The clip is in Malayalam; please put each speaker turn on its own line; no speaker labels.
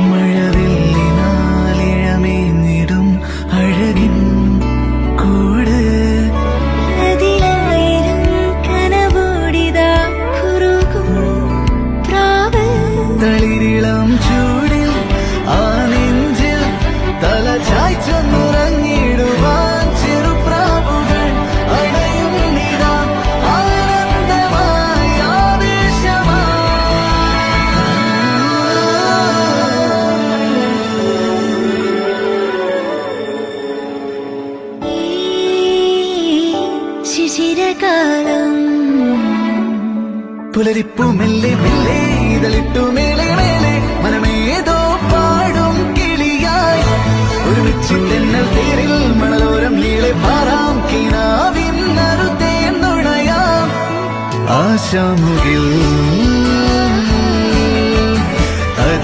മഴവില്ലിനാലിഴമേഞ്ഞിടും അഴകിൻ കൂട്
അതിലായിരം കനവോടിതാ കുറുകും പ്രാവ്
തളിരിളം ചൂടിൽ ആ നെഞ്ചിൽ തല ചായ്ച്ചൊന്നുറങ്ങിടുവാൻ ചെറുപ്രാവുകൾ അടയും നിതാ ആനന്ദമായി
ഈ ശിശിരകാലം
പുലരിപ്പു മെല്ലെ മെല്ലെ ഇതളിട്ടു മേലെ മേലെ മനമേതോ പാടും കിളിയായി ഒരുമിച്ച് തെന്നൽ തേരിൽ മണലോരം നീളെ പാറാം കിനാവിൻ നറുതേ നുണയാം ആശാ